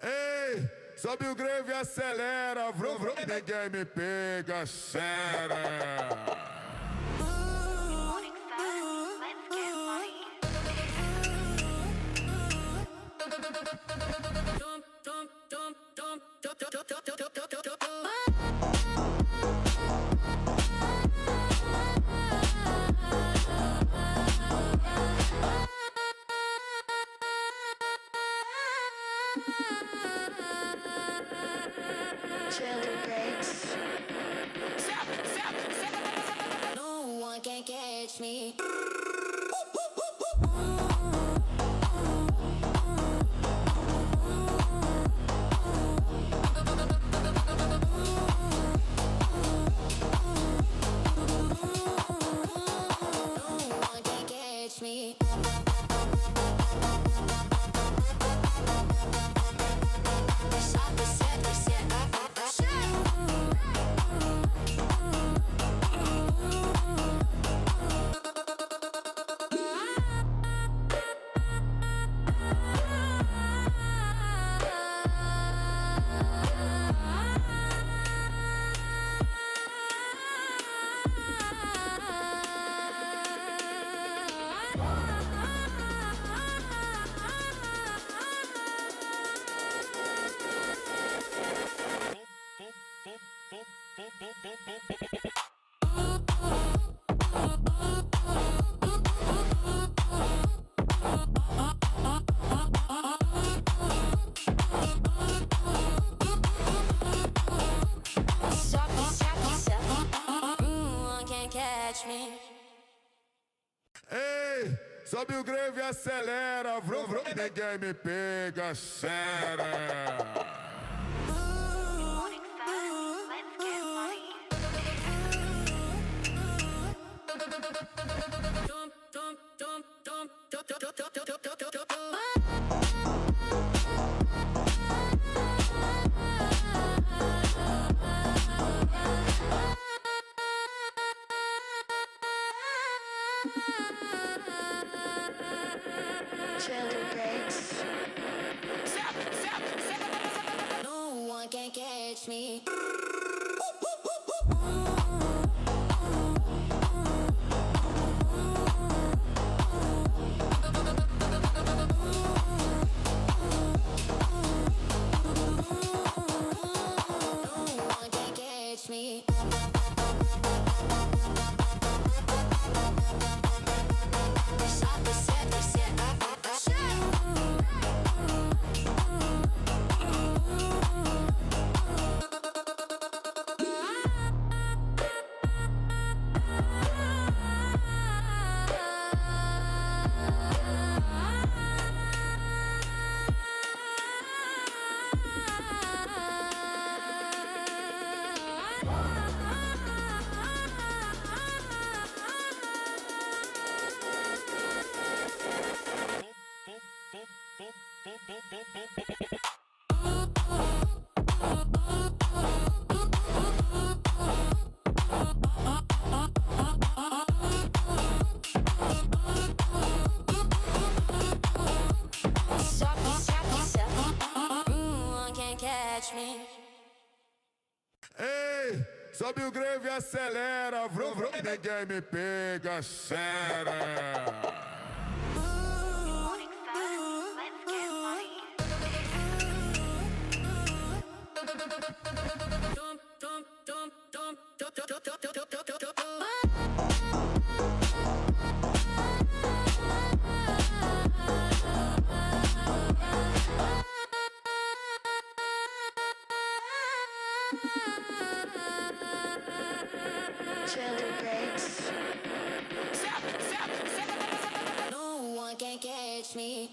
Ei, sobe o grave e acelera, vrum, vrum, ninguém me pega, xera. No one can catch me. Ei, sobe o grave e acelera, vrum, vrum, ninguém me pega, xera. No one can catch me. Ei, sobe o grave e acelera, vrum, vrum, ninguém me pega, xera. No one can catch me.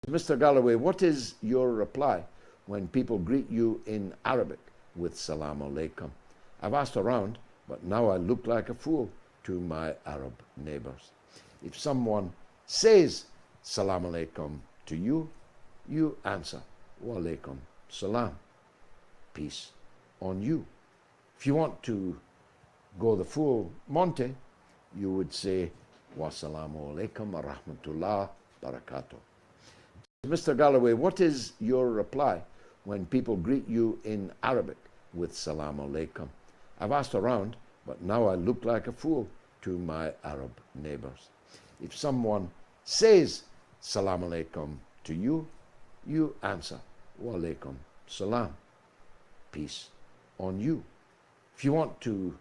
Mr. Galloway, what is your reply when people greet you in Arabic with Salam Alaikum? I've asked around, but now I look like a fool to my Arab neighbors. If someone says Salam Alaikum to you, you answer Wa Alaikum Salam. Peace on you. If you want to go the full Monte, you would say Wassalamu alaikum wa rahmatullah barakatuh. Mr. Galloway, what is your reply when people greet you in Arabic with Salam Alaikum? I've asked around, but now I look like a fool to my Arab neighbors. If someone says Salam Alaikum to you, you answer Wa Alaikum Salam. Peace on you. If you want to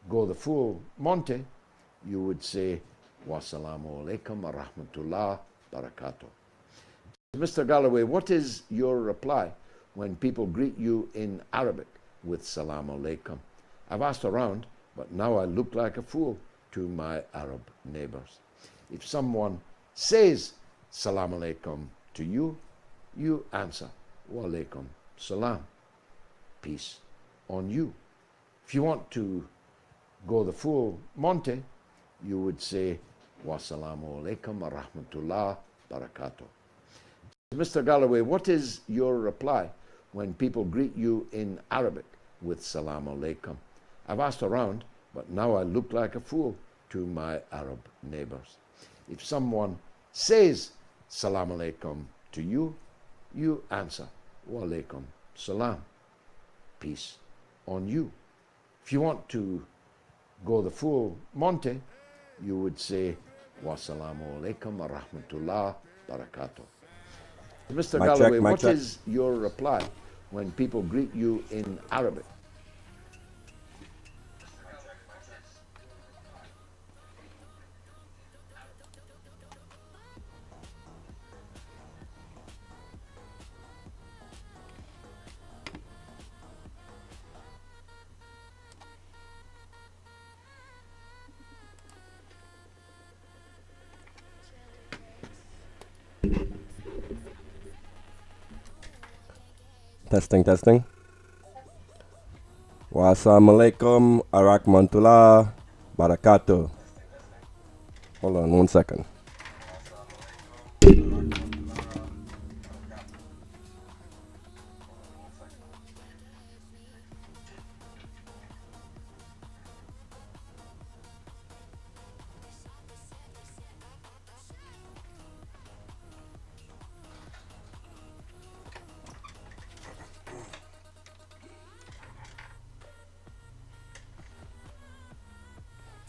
go the full Monte, you would say Wassalamu alaikum wa rahmatullah barakatuh. Mr. Galloway, what is your reply when people greet you in Arabic with Salam Alaikum? I've asked around, but now I look like a fool to my Arab neighbors. If someone says Salam Alaikum to you, you answer Wa Alaikum Salam. Peace on you. If you want to go the full Monte, you would say Wassalamu alaikum wa rahmatullah barakatuh. Mr. Galloway, what is your reply when people greet you in Arabic with Salam Alaikum? I've asked around, but now I look like a fool to my Arab neighbors. If someone says Salam Alaikum to you, you answer Wa Alaikum Salam. Peace on you. If you want to go the full Monte, you would say Wassalamu alaikum wa rahmatullah barakatuh. Mr. Galloway, what is your reply when people greet you in Arabic? Testing, testing. Wassalamualaikum warahmatullah barakatuh. Hold on 1 second.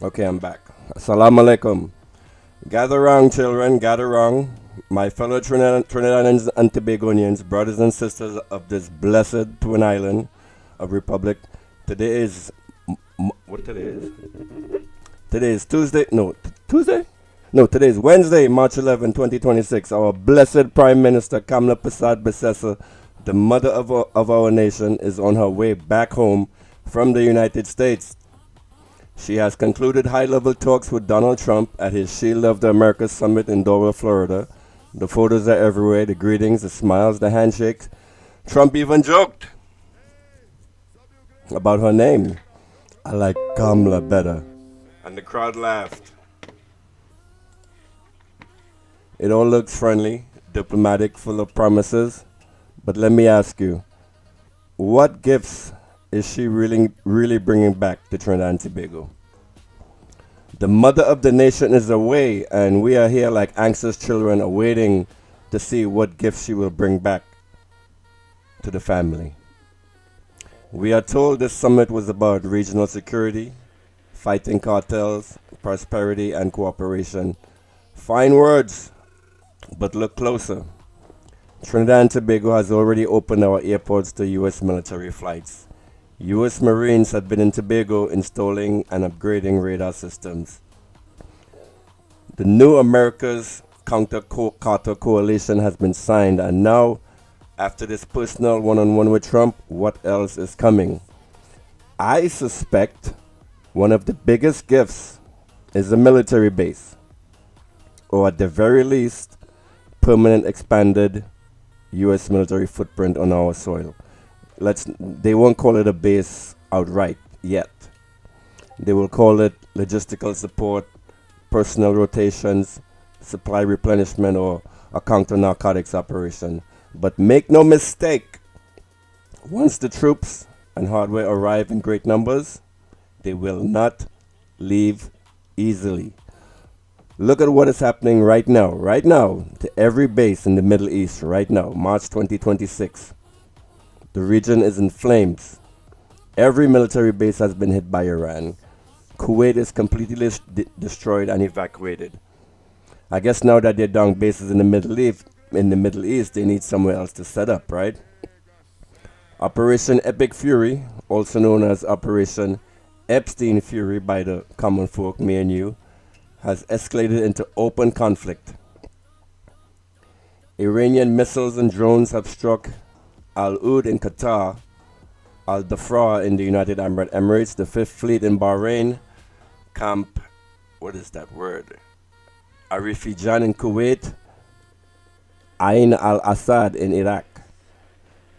Okay, I'm back. Assalamu alaikum. Gather round, children, gather round. My fellow Trinidadians and Tobagonians, brothers and sisters of this blessed twin island of Republic. Today is, what today is? Today is Tuesday, no, Tuesday? No, today is Wednesday, March 11, 2026. Our blessed Prime Minister, Kamla Persad Bissessar, the mother of our nation, is on her way back home from the United States. She has concluded high-level talks with Donald Trump at his Shield of the Americas summit in Dover, Florida. The photos are everywhere, the greetings, the smiles, the handshakes. Trump even joked about her name. I like Kamla better. And the crowd laughed. It all looks friendly, diplomatic, full of promises. But let me ask you, what gifts is she really bringing back to Trinidad and Tobago? The mother of the nation is away, and we are here like anxious children awaiting to see what gifts she will bring back to the family. We are told this summit was about regional security, fighting cartels, prosperity, and cooperation. Fine words, but look closer. Trinidad and Tobago has already opened our airports to U.S. military flights. U.S. Marines have been in Tobago installing and upgrading radar systems. The new America's Counter-Carter Coalition has been signed, and now, after this personal one-on-one with Trump, what else is coming? I suspect one of the biggest gifts is a military base, or at the very least, permanent expanded U.S. military footprint on our soil. They won't call it a base outright yet. They will call it logistical support, personnel rotations, supply replenishment, or a counter-narcotics operation. But make no mistake, once the troops and hardware arrive in great numbers, they will not leave easily. Look at what is happening right now, to every base in the Middle East right now, March 2026. The region is in flames. Every military base has been hit by Iran. Kuwait is completely destroyed and evacuated. I guess now that they're down bases in the Middle East, they need somewhere else to set up, right? Operation Epic Fury, also known as Operation Epstein Fury by the common folk, me and you, has escalated into open conflict. Iranian missiles and drones have struck allyuh in Qatar, Al-Dhafra in the United Arab Emirates, the Fifth Fleet in Bahrain, Camp, Arifijan in Kuwait, Ain al-Assad in Iraq.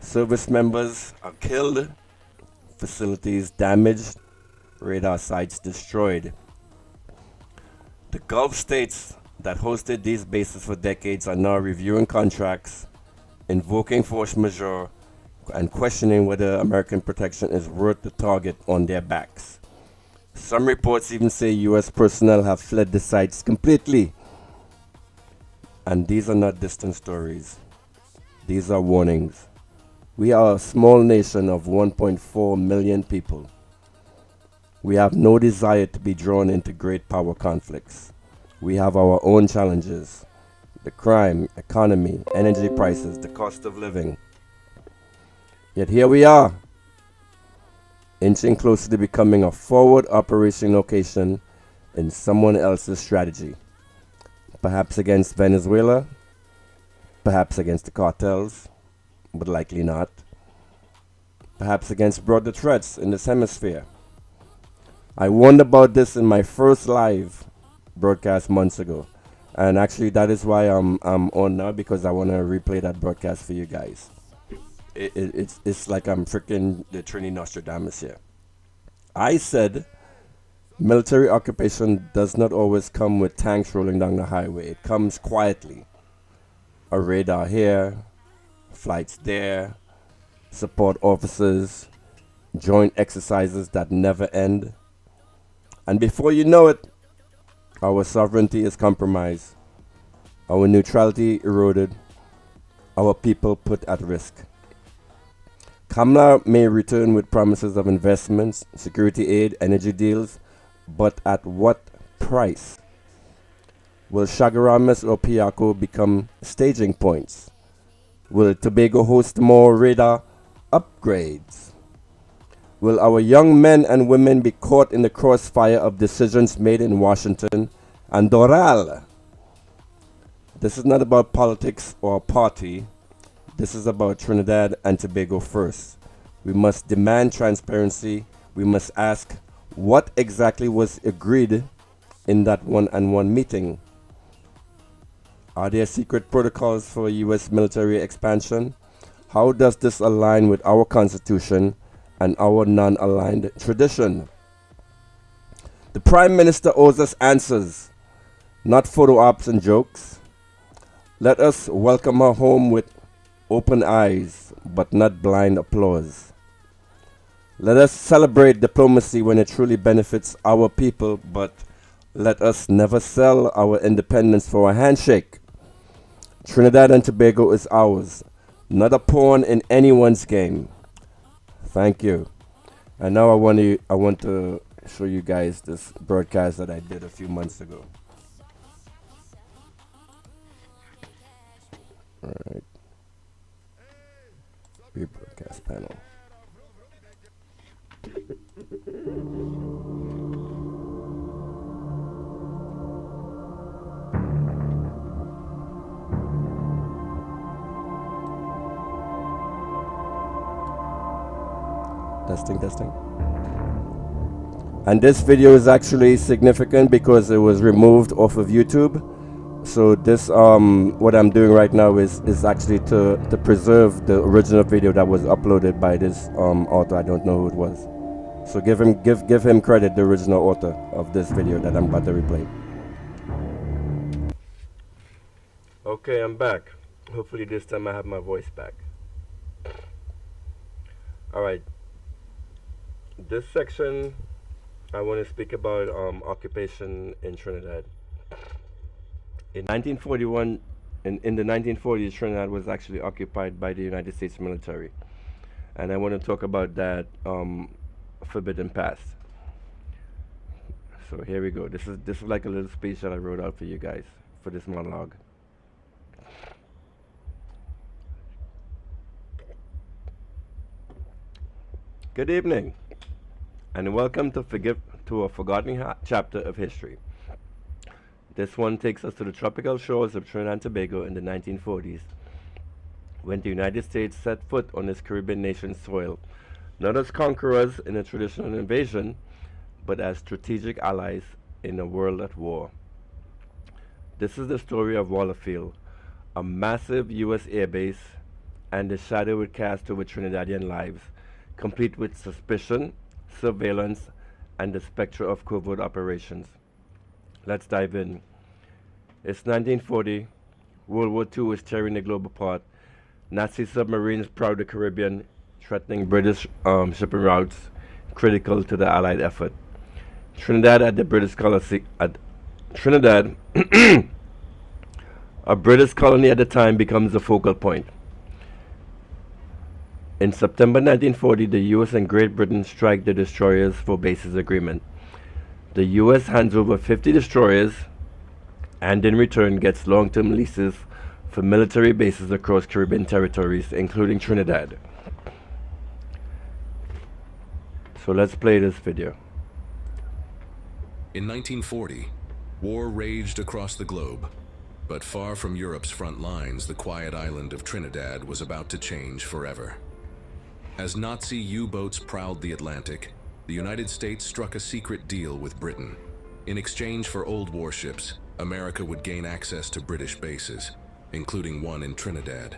Service members are killed, facilities damaged, radar sites destroyed. The Gulf states that hosted these bases for decades are now reviewing contracts, invoking force majeure, and questioning whether American protection is worth the target on their backs. Some reports even say U.S. personnel have fled the sites completely. And these are not distant stories. These are warnings. We are a small nation of 1.4 million people. We have no desire to be drawn into great power conflicts. We have our own challenges. The crime, economy, energy prices, the cost of living. Yet here we are, inching closer to becoming a forward operation location in someone else's strategy. Perhaps against Venezuela, perhaps against the cartels, but likely not. Perhaps against broader threats in this hemisphere. I warned about this in my first live broadcast months ago. And actually that is why I'm on now, because I want to replay that broadcast for you guys. It's like I'm freaking the Trini Nostradamus here. I said military occupation does not always come with tanks rolling down the highway. It comes quietly. A radar here, flights there, support officers, joint exercises that never end. And before you know it, our sovereignty is compromised, our neutrality eroded, our people put at risk. Kamla may return with promises of investments, security aid, energy deals, but at what price? Will Chagaramas or Piako become staging points? Will Tobago host more radar upgrades? Will our young men and women be caught in the crossfire of decisions made in Washington and Doral? This is not about politics or party. This is about Trinidad and Tobago first. We must demand transparency. We must ask what exactly was agreed in that one-on-one meeting. Are there secret protocols for U.S. military expansion? How does this align with our Constitution and our non-aligned tradition? The Prime Minister owes us answers, not photo ops and jokes. Let us welcome her home with open eyes, but not blind applause. Let us celebrate diplomacy when it truly benefits our people, but let us never sell our independence for a handshake. Trinidad and Tobago is ours, not a pawn in anyone's game. Thank you. And now I want to show you guys this broadcast that I did a few months ago. All right. Rebroadcast panel. Testing. And this video is actually significant because it was removed off of YouTube So this what I'm doing right now is actually to preserve the original video that was uploaded by this author. I don't know who it was. So give him credit, the original author of this video that I'm about to replay. Okay, I'm back. Hopefully this time I have my voice back. Alright. This section I want to speak about occupation in Trinidad. In 1941, in the 1940s, Trinidad was actually occupied by the United States military. And I want to talk about that forbidden past. So here we go. This is like a little speech that I wrote out for you guys for this monologue. Good evening, and welcome to a forgotten chapter of history. This one takes us to the tropical shores of Trinidad and Tobago in the 1940s, when the United States set foot on this Caribbean nation's soil, not as conquerors in a traditional invasion, but as strategic allies in a world at war. This is the story of Wallerfield, a massive U.S. airbase, and the shadow it cast over Trinidadian lives, complete with suspicion, surveillance, and the spectre of covert operations. Let's dive in. It's 1940. World War II is tearing the globe apart. Nazi submarines prowl the Caribbean, threatening British shipping routes, critical to the Allied effort. Trinidad, a British colony at the time, becomes the focal point. In September 1940, the U.S. and Great Britain strike the destroyers for bases agreement. The U.S. hands over 50 destroyers and in return gets long-term leases for military bases across Caribbean territories, including Trinidad. So let's play this video. In 1940, war raged across the globe, but far from Europe's front lines, the quiet island of Trinidad was about to change forever. As Nazi U-boats prowled the Atlantic, the United States struck a secret deal with Britain. In exchange for old warships, America would gain access to British bases, including one in Trinidad.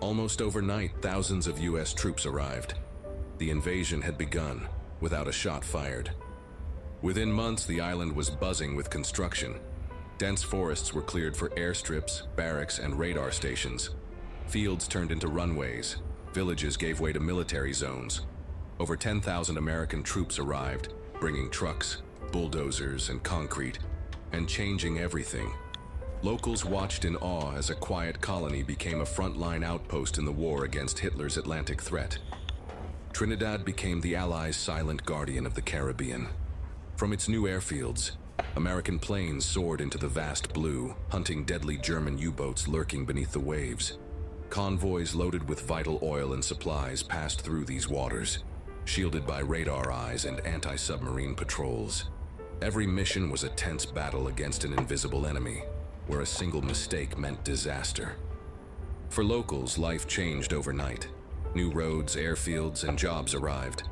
Almost overnight, thousands of U.S. troops arrived. The invasion had begun, without a shot fired. Within months, the island was buzzing with construction. Dense forests were cleared for airstrips, barracks, and radar stations. Fields turned into runways. Villages gave way to military zones. Over 10,000 American troops arrived, bringing trucks, bulldozers, and concrete, and changing everything. Locals watched in awe as a quiet colony became a frontline outpost in the war against Hitler's Atlantic threat. Trinidad became the Allies' silent guardian of the Caribbean. From its new airfields, American planes soared into the vast blue, hunting deadly German U-boats lurking beneath the waves. Convoys loaded with vital oil and supplies passed through these waters, shielded by radar eyes and anti-submarine patrols. Every mission was a tense battle against an invisible enemy, where a single mistake meant disaster. For locals, life changed overnight. New roads, airfields, and jobs arrived.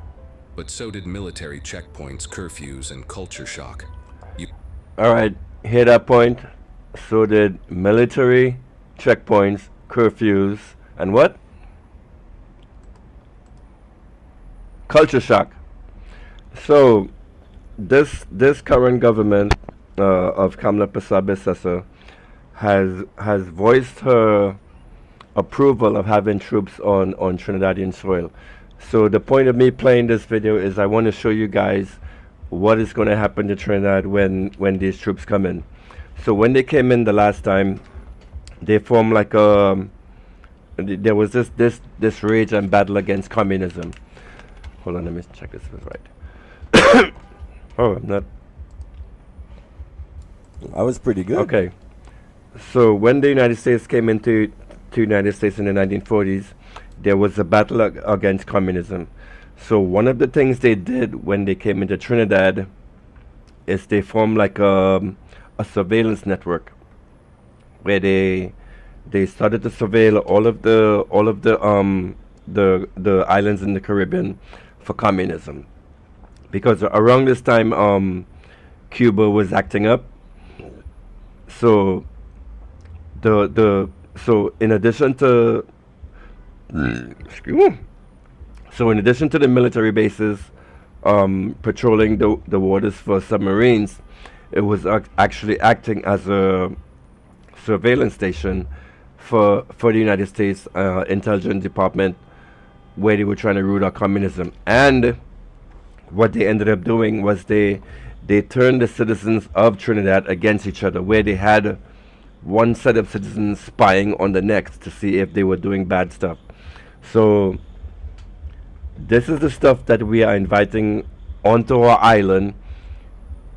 But so did military checkpoints, curfews, and culture shock. All right, hear that point? So did military checkpoints, curfews, and what? Culture shock. So this current government of Kamla Bissessar has voiced her approval of having troops on Trinidadian soil. So the point of me playing this video is I want to show you guys what is going to happen to Trinidad when these troops come in. So when they came in the last time, they formed like there was this rage and battle against communism. Hold on, let me check this was right. Oh, I'm not. I was pretty good. Okay. So when the United States came into the United States in the 1940s, there was a battle against communism. So one of the things they did when they came into Trinidad is they formed like a surveillance network where they started to surveil all of the islands in the Caribbean for communism, because around this time Cuba was acting up. So So in addition to excuse me. So in addition to the military bases patrolling the waters for submarines, it was actually acting as a surveillance station for the United States intelligence department, where they were trying to root out communism. And what they ended up doing was they turned the citizens of Trinidad against each other, where they had one set of citizens spying on the next to see if they were doing bad stuff. So this is the stuff that we are inviting onto our island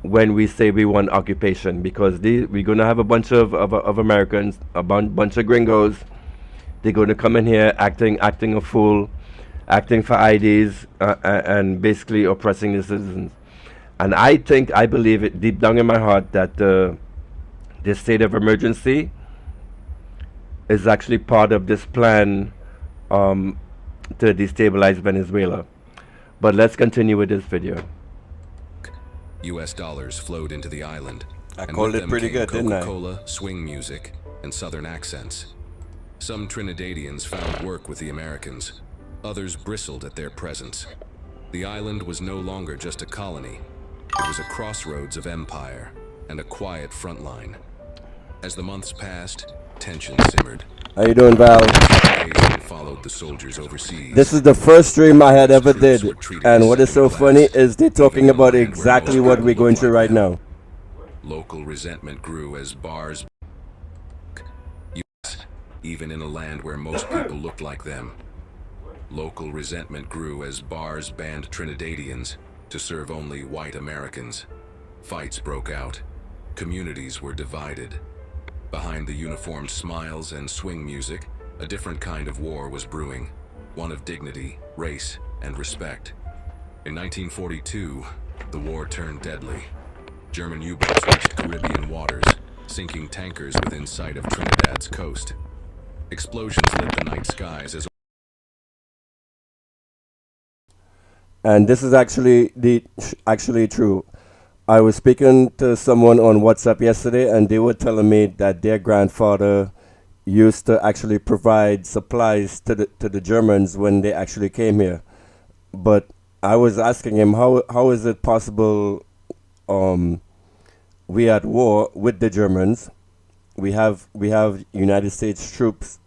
when we say we want occupation, because we're going to have a bunch of Americans, a bunch of gringos. They're going to come in here acting a fool, acting for IDs, and basically oppressing the citizens. And I believe it deep down in my heart that this state of emergency is actually part of this plan to destabilize Venezuela. But let's continue with this video. US dollars flowed into the island. I and called with it them pretty came good, didn't I? Coca-Cola, swing music, and southern accents. Some Trinidadians found work with the Americans. Others bristled at their presence. The island was no longer just a colony. It was a crossroads of empire and a quiet front line. As the months passed, tension simmered. How you doing, Val? Occasion followed the soldiers overseas. This is the first stream I had ever did, and what is so funny is they're talking about exactly what we're going through right now. Local resentment grew as bars, even in a land where most people looked like them. Local resentment grew as bars banned Trinidadians to serve only white Americans. Fights broke out. Communities were divided. Behind the uniformed smiles and swing music, a different kind of war was brewing, one of dignity, race, and respect. In 1942, the war turned deadly. German U-boats reached Caribbean waters, sinking tankers within sight of Trinidad's coast. Explosions lit the night skies as... And this is actually true. I was speaking to someone on WhatsApp yesterday, and they were telling me that their grandfather used to actually provide supplies to the Germans when they actually came here. But I was asking him, how is it possible we at war with the Germans? We have United States troops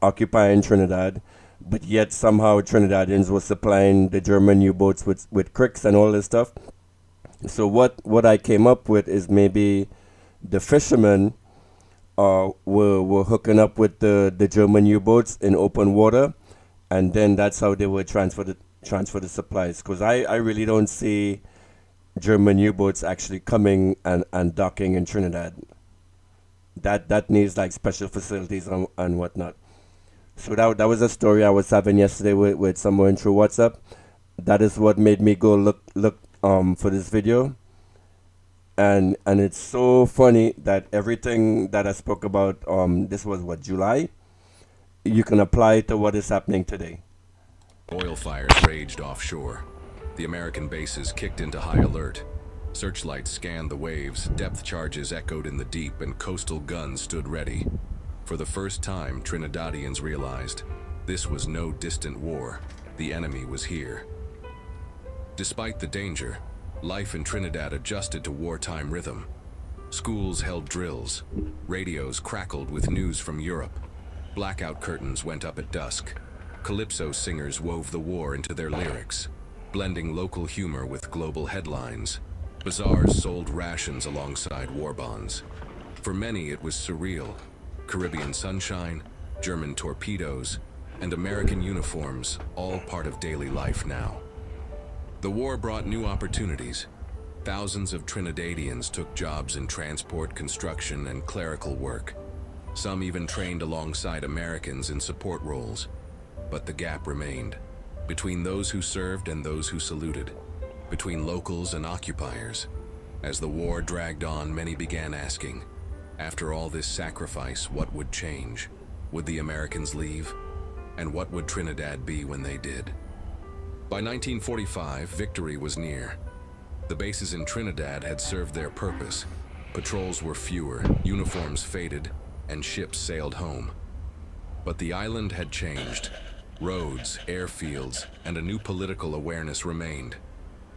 occupying Trinidad, but yet somehow Trinidadians were supplying the German U-boats with cricks and all this stuff. So what I came up with is maybe the fishermen were hooking up with the German U-boats in open water, and then that's how they would transfer the supplies. Because I really don't see German U-boats actually coming and docking in Trinidad. That needs like special facilities and whatnot. So that was a story I was having yesterday with someone through WhatsApp. That is what made me go look for this video. And it's so funny that everything that I spoke about, this was what, July? You can apply to what is happening today. Oil fires raged offshore. The American bases kicked into high alert. Searchlights scanned the waves, depth charges echoed in the deep, and coastal guns stood ready. For the first time, Trinidadians realized this was no distant war. The enemy was here. Despite the danger, life in Trinidad adjusted to wartime rhythm. Schools held drills. Radios crackled with news from Europe. Blackout curtains went up at dusk. Calypso singers wove the war into their lyrics, blending local humor with global headlines. Bazaars sold rations alongside war bonds. For many, it was surreal. Caribbean sunshine, German torpedoes, and American uniforms, all part of daily life now. The war brought new opportunities. Thousands of Trinidadians took jobs in transport, construction, and clerical work. Some even trained alongside Americans in support roles. But the gap remained, between those who served and those who saluted, between locals and occupiers. As the war dragged on, many began asking, after all this sacrifice, what would change? Would the Americans leave? And what would Trinidad be when they did? By 1945, victory was near. The bases in Trinidad had served their purpose. Patrols were fewer, uniforms faded, and ships sailed home. But the island had changed. Roads, airfields, and a new political awareness remained.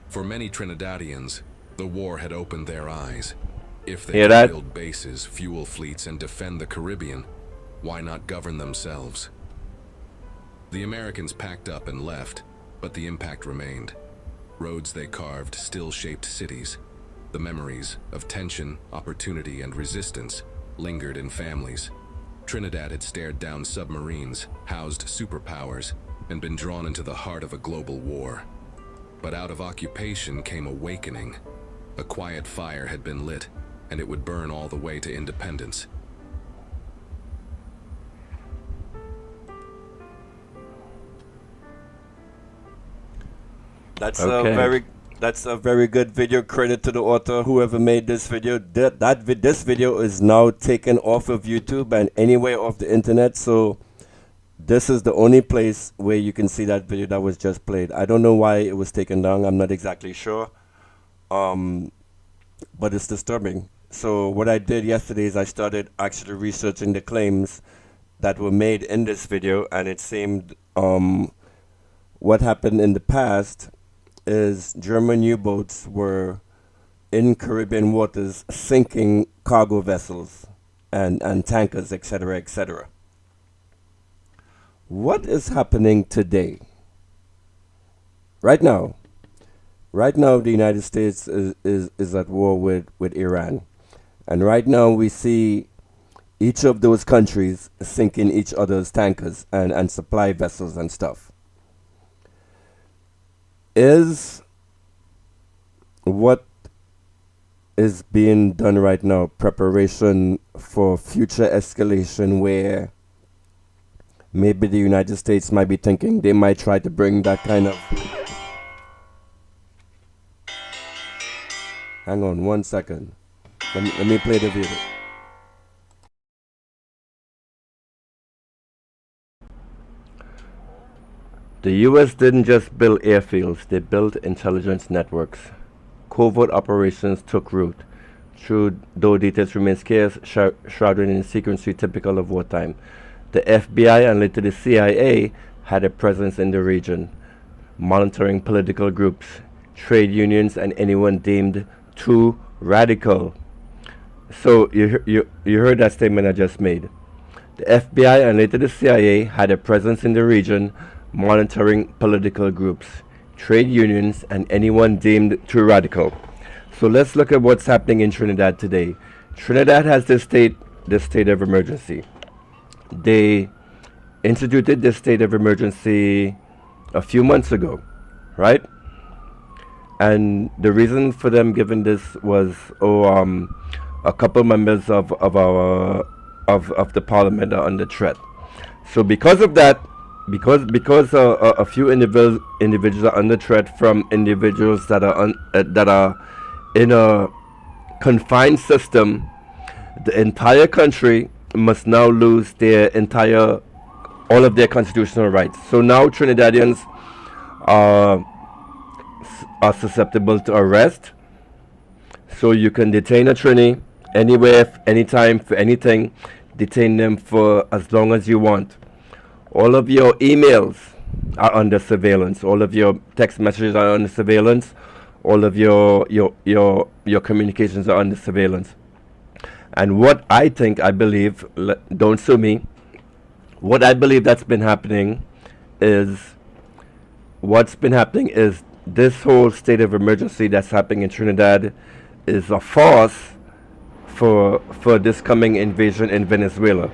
For many Trinidadians, the war had opened their eyes. If they could build bases, fuel fleets, and defend the Caribbean, why not govern themselves? The Americans packed up and left, but the impact remained. Roads they carved still shaped cities. The memories of tension, opportunity, and resistance lingered in families. Trinidad had stared down submarines, housed superpowers, and been drawn into the heart of a global war. But out of occupation came awakening. A quiet fire had been lit, and it would burn all the way to independence. That's a very good video. Credit to the author, whoever made this video. This video is now taken off of YouTube and anywhere off the internet. So this is the only place where you can see that video that was just played. I don't know why it was taken down. I'm not exactly sure. But it's disturbing. So what I did yesterday is I started actually researching the claims that were made in this video, and it seemed what happened in the past is German U-boats were in Caribbean waters sinking cargo vessels and tankers, etc., etc. What is happening today? Right now, the United States is at war with Iran. And right now we see each of those countries sinking each other's tankers and supply vessels and stuff. Is what is being done right now preparation for future escalation, where maybe the United States might be thinking they might try to bring that kind of... Hang on 1 second. Let me play the video. The US didn't just build airfields, they built intelligence networks. Covert operations took root, though details remain scarce, shrouded in secrecy typical of wartime. The FBI and later the CIA had a presence in the region, monitoring political groups, trade unions, and anyone deemed too radical. So you heard that statement I just made. The FBI and later the CIA had a presence in the region, monitoring political groups, trade unions, and anyone deemed too radical. So let's look at what's happening in Trinidad today. Trinidad has this state of emergency. They instituted this state of emergency a few months ago, right? And the reason for them giving this was a couple members of the parliament are under threat. So because of that, because a few individuals are under threat from individuals that are in a confined system, the entire country must now lose all of their constitutional rights. So now Trinidadians are susceptible to arrest. So you can detain a Trini anywhere, anytime, for anything. Detain them for as long as you want. All of your emails are under surveillance. All of your text messages are under surveillance. All of your communications are under surveillance. And what I believe, don't sue me, what I believe that's been happening is, this whole state of emergency that's happening in Trinidad is a farce for this coming invasion in Venezuela.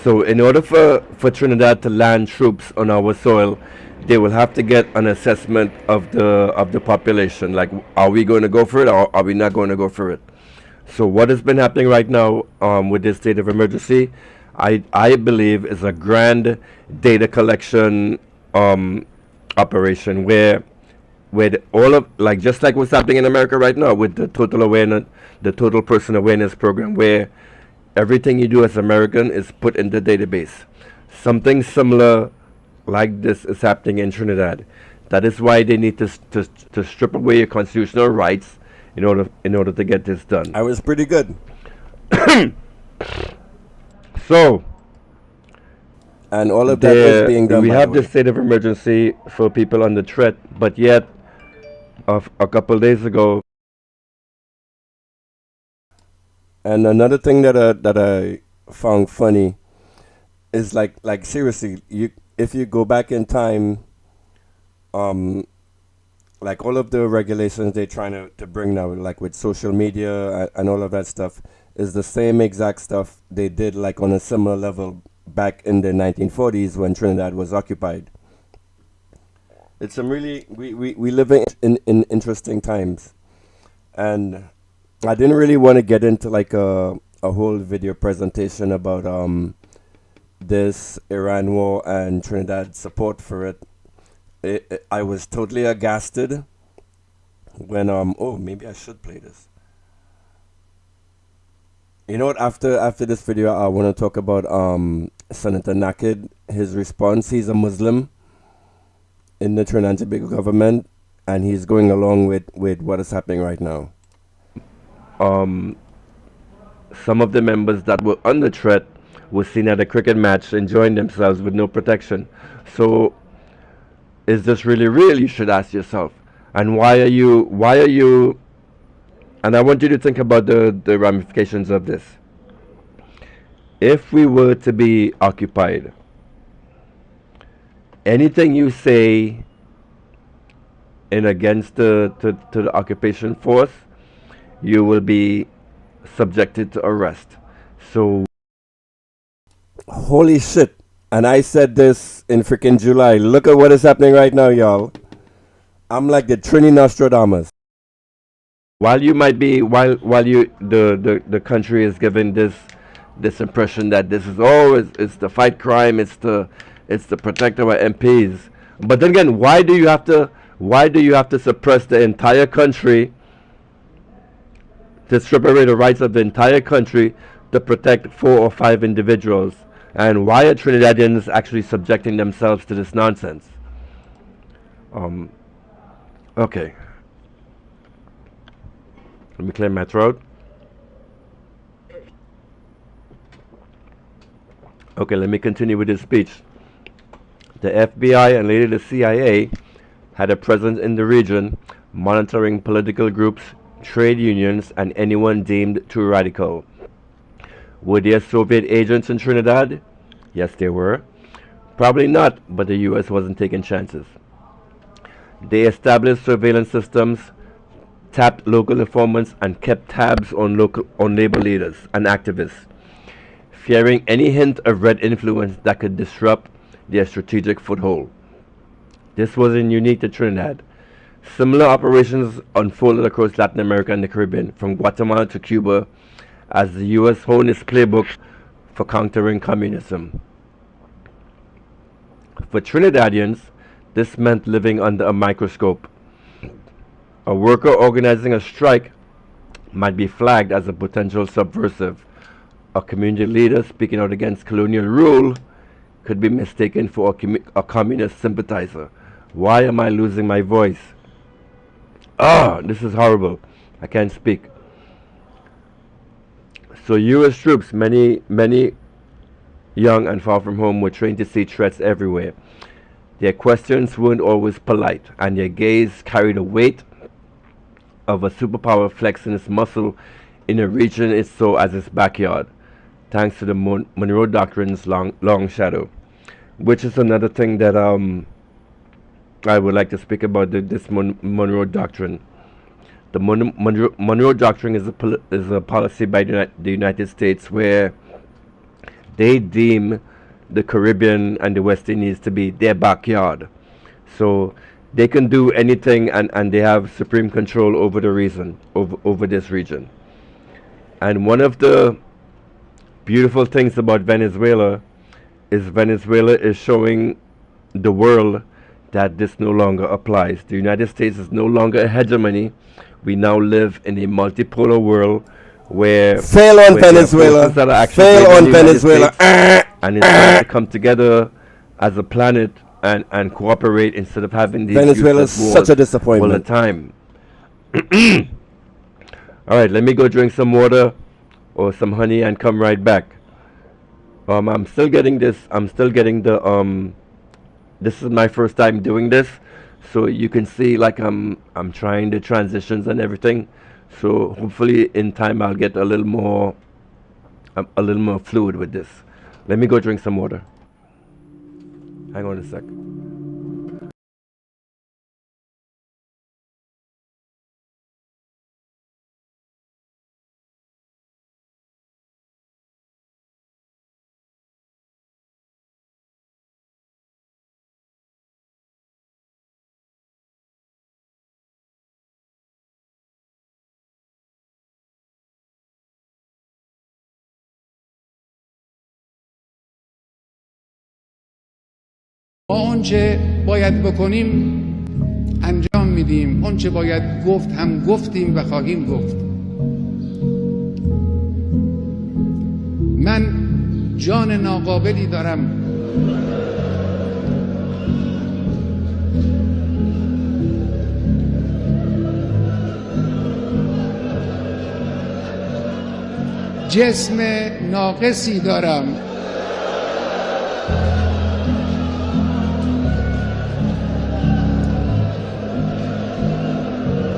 So in order for Trinidad to land troops on our soil, they will have to get an assessment of the population. Like, are we going to go for it or are we not going to go for it? So what has been happening right now with this state of emergency, I believe, is a grand data collection operation where just like what's happening in America right now with the total person awareness program, where everything you do as American is put in the database. Something similar like this is happening in Trinidad. That is why they need to strip away your constitutional rights in order to get this done. I was pretty good. So, And all of that is being done we by have the the way. state of emergency for people under threat, but yet, of a couple days ago, And another thing that I found funny is like seriously, you if you go back in time, um, like all of the regulations they're trying to bring now, like with social media and all of that stuff, is the same exact stuff they did like on a similar level back in the 1940s when Trinidad was occupied. It's some really we live in interesting times, and I didn't really want to get into like a whole video presentation about this Iran war and Trinidad support for it. I was totally aghasted when oh, maybe I should play this. You know what? After this video, I want to talk about Senator Naked. His response. He's a Muslim in the Trinidad and Tobago government, and he's going along with what is happening right now. some of the members that were under threat were seen at a cricket match enjoying themselves with no protection. So, is this really real? You should ask yourself. And why are you, and I want you to think about the ramifications of this. If we were to be occupied, anything you say in against to the occupation force, you will be subjected to arrest. So, Holy shit. And I said this in freaking July. Look at what is happening right now, y'all. I'm like the Trini Nostradamus. while you might be while you the country is giving this impression that this is it's the fight crime, it's the protect our MPs, but then again, why do you have to suppress the entire country, to strip away the rights of the entire country to protect 4 or 5 individuals? And why are Trinidadians actually subjecting themselves to this nonsense? Okay, let me clear my throat. Okay, let me continue with this speech. The FBI and later the CIA had a presence in the region, monitoring political groups, trade unions, and anyone deemed too radical. Were there Soviet agents in Trinidad? Yes, there were. Probably not, but the US wasn't taking chances. They established surveillance systems, tapped local informants, and kept tabs on labor leaders and activists, fearing any hint of red influence that could disrupt their strategic foothold. This wasn't unique to Trinidad. Similar operations unfolded across Latin America and the Caribbean, from Guatemala to Cuba, as the US honed its playbook for countering communism. For Trinidadians, this meant living under a microscope. A worker organizing a strike might be flagged as a potential subversive. A community leader speaking out against colonial rule could be mistaken for a communist sympathizer. Why am I losing my voice? This is horrible. I can't speak. So US troops, many young and far from home, were trained to see threats everywhere. Their questions weren't always polite, and their gaze carried the weight of a superpower flexing its muscle in a region it saw as its backyard, thanks to the Monroe Doctrine's long shadow, which is another thing that I would like to speak about, this Monroe Doctrine. The Monroe Doctrine is a policy by the United States where they deem the Caribbean and the West Indies to be their backyard. So they can do anything, and they have supreme control over over this region. And one of the beautiful things about Venezuela is showing the world that this no longer applies. The United States is no longer a hegemony. We now live in a multipolar world where Fail on Venezuela. Fail on Venezuela. And it's time to come together as a planet and cooperate instead of having these Venezuela is such a disappointment all the time. All right, let me go drink some water or some honey and come right back. I'm still getting this. I'm still getting the this is my first time doing this, so you can see like I'm trying the transitions and everything. So hopefully in time I'll get a little more fluid with this. Let me go drink some water. Hang on a sec. ما اونچه باید بکنیم انجام میدیم، اونچه باید گفت هم گفتیم و خواهیم گفت. من جان ناقابلی دارم جسم ناقصی دارم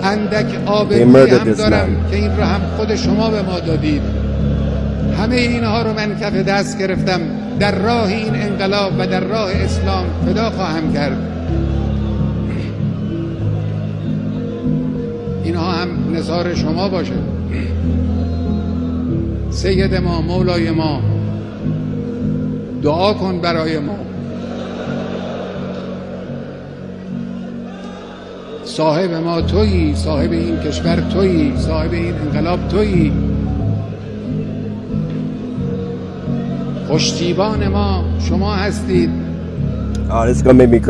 اندک آبرویی هم دارم که این را هم خود شما به ما دادید. همه اینها رو من کف دست گرفتم، در راه این انقلاب و در راه اسلام فدا خواهم کرد. اینها هم نثار شما باشه. سید ما، مولای ما، دعا کن برای ما. صاحب ما تویی، صاحب این کشور تویی، صاحب این انقلاب تویی. پشتیبان ما شما هستید. ما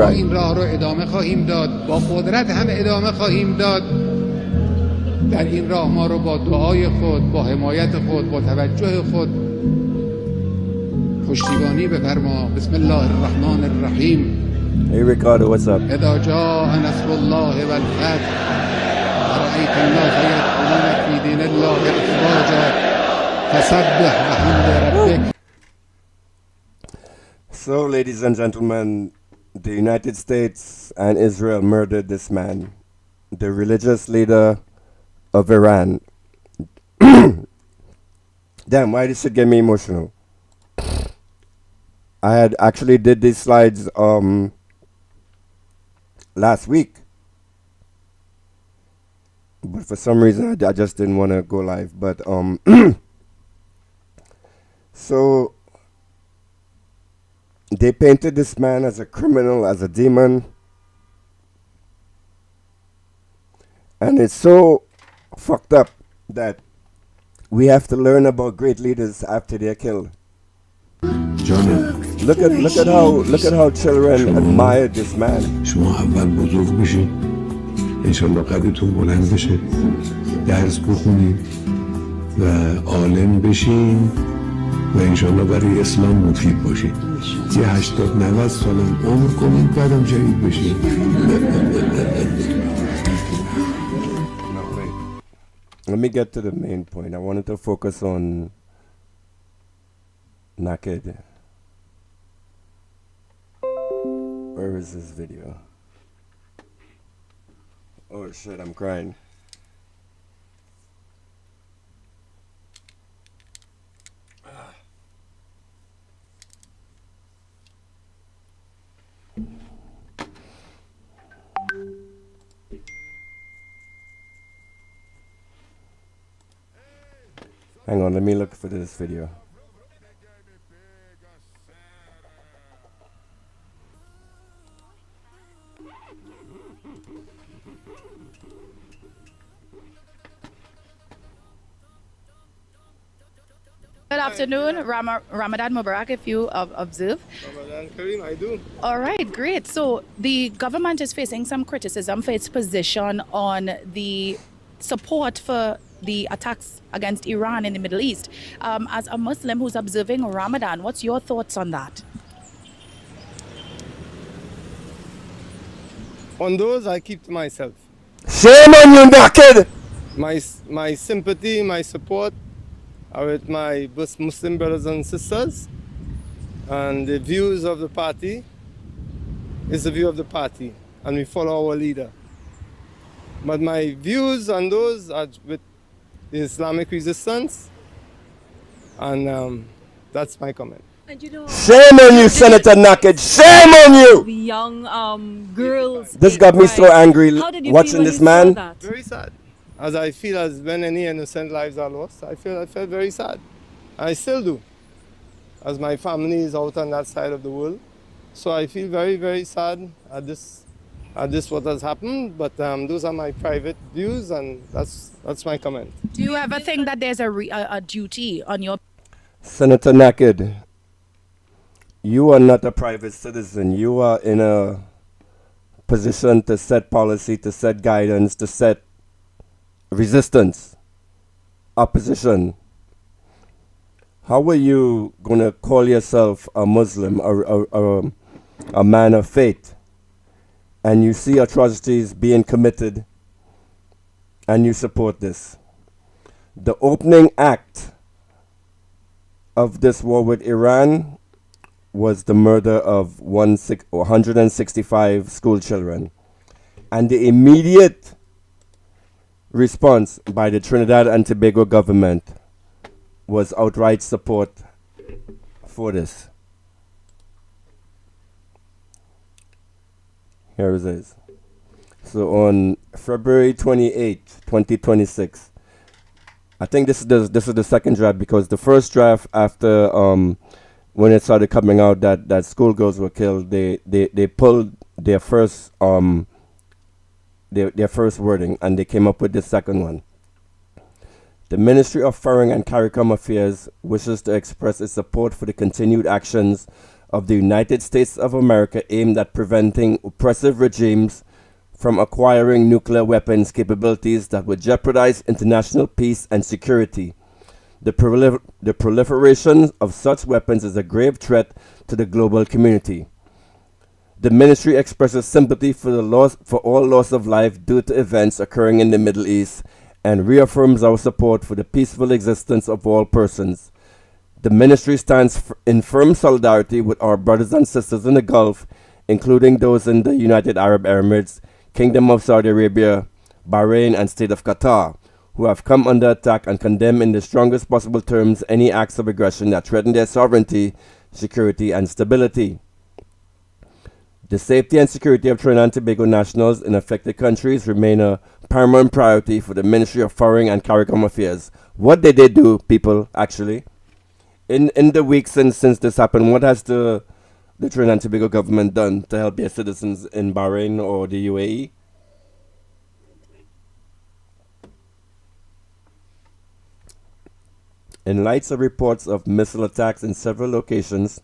این راه رو ادامه خواهیم داد، با قدرت هم ادامه خواهیم داد. در این راه ما رو با دعای خود، با حمایت خود، با توجه خود پشتیبانی بفرما. بسم الله الرحمن الرحیم. Hey Ricardo, what's up? اذا جاء نصر الله والفتح ورأيت الناس يدخلون في دين الله أفواجا فسبح بحمد ربك. So, ladies and gentlemen, the United States and Israel murdered this man, the religious leader of Iran. Damn, why this should get me emotional? I had actually did these slides last week, but for some reason I just didn't want to go live. But so they painted this man as a criminal, as a demon, and it's so fucked up that we have to learn about great leaders after they're killed. Look at how children admired this man. شما اول بزرگ بشید، انشالله قدرتون بلند بشه، درس بخونید و عالم بشین و انشالله برای اسلام مفید باشید. یه 80-90 سالم عمر کنید بعدم شهید بشید. No, wait. Let me get to the main point. I wanted to focus on Naked. Where is this video? Oh shit, I'm crying. Hang on, let me look for this video. Good afternoon, Ramadan Mubarak, if you observe. Ramadan Kareem, I do. All right, great. So the government is facing some criticism for its position on the support for the attacks against Iran in the Middle East. As a Muslim who's observing Ramadan, what's your thoughts on that? On those, I keep to myself. Shame on you, Naked! My sympathy, my support are with my Muslim brothers and sisters, And the views of the party is the view of the party, and we follow our leader. But my views on those are with the Islamic resistance, and that's my comment. And you know, Shame on you, Senator Naked. Shame on you. the young girls. This got me so angry How did you watching feel when this you saw man. that? Very sad. As I feel as when any innocent lives are lost, I felt very sad. I still do, as my family is out on that side of the world. So I feel very, very sad at this what has happened. But those are my private views, and that's my comment. Do you ever think that there's a duty on your Senator Naked, you are not a private citizen. You are in a position to set policy, to set guidance, to set resistance, opposition. How are you going to call yourself a Muslim, a man of faith, and you see atrocities being committed and you support this? The opening act of this war with Iran was the murder of 165 school children. And the immediate response by the Trinidad and Tobago government was outright support for this. Here it is. So on February 28, 2026, I think this is the second draft, because the first draft after when it started coming out that schoolgirls were killed, they pulled their first their first wording, and they came up with the second one. The Ministry of Foreign and CARICOM Affairs wishes to express its support for the continued actions of the United States of America aimed at preventing oppressive regimes from acquiring nuclear weapons capabilities that would jeopardize international peace and security. The proliferation of such weapons is a grave threat to the global community. The ministry expresses sympathy for all loss of life due to events occurring in the Middle East and reaffirms our support for the peaceful existence of all persons. The ministry stands in firm solidarity with our brothers and sisters in the Gulf, including those in the United Arab Emirates, Kingdom of Saudi Arabia, Bahrain, and State of Qatar, who have come under attack, and condemn in the strongest possible terms any acts of aggression that threaten their sovereignty, security, and stability. The safety and security of Trinidad and Tobago nationals in affected countries remain a paramount priority for the Ministry of Foreign and CARICOM Affairs. What did they do, people, actually? In the weeks since this happened, what has the Trinidad and Tobago government done to help their citizens in Bahrain or the UAE? In light of reports of missile attacks in several locations,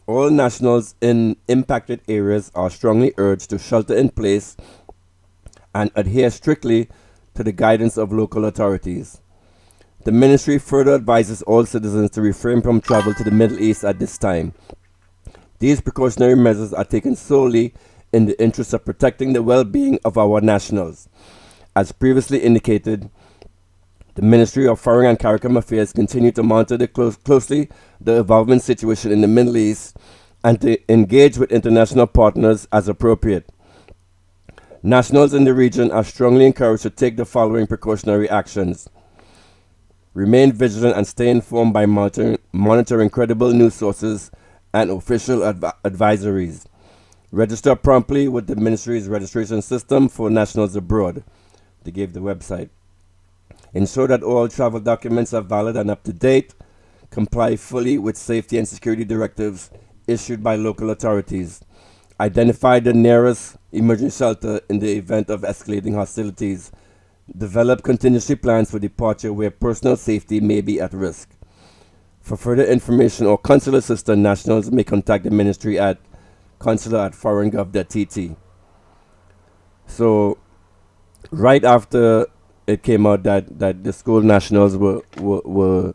all nationals in impacted areas are strongly urged to shelter in place and adhere strictly to the guidance of local authorities. The ministry further advises all citizens to refrain from travel to the Middle East at this time. These precautionary measures are taken solely in the interest of protecting the well-being of our nationals. As previously indicated, the Ministry of Foreign and CARICOM Affairs continue to monitor closely the evolving situation in the Middle East and to engage with international partners as appropriate. Nationals in the region are strongly encouraged to take the following precautionary actions. Remain vigilant and stay informed by monitoring credible news sources and official advisories. Register promptly with the Ministry's registration system for nationals abroad. They gave the website. Ensure that all travel documents are valid and up to date. Comply fully with safety and security directives issued by local authorities. Identify the nearest emergency shelter in the event of escalating hostilities. Develop contingency plans for departure where personal safety may be at risk. For further information or consular assistance, nationals may contact the ministry at consular@foreigngov.tt. So, right after it came out that the school nationals were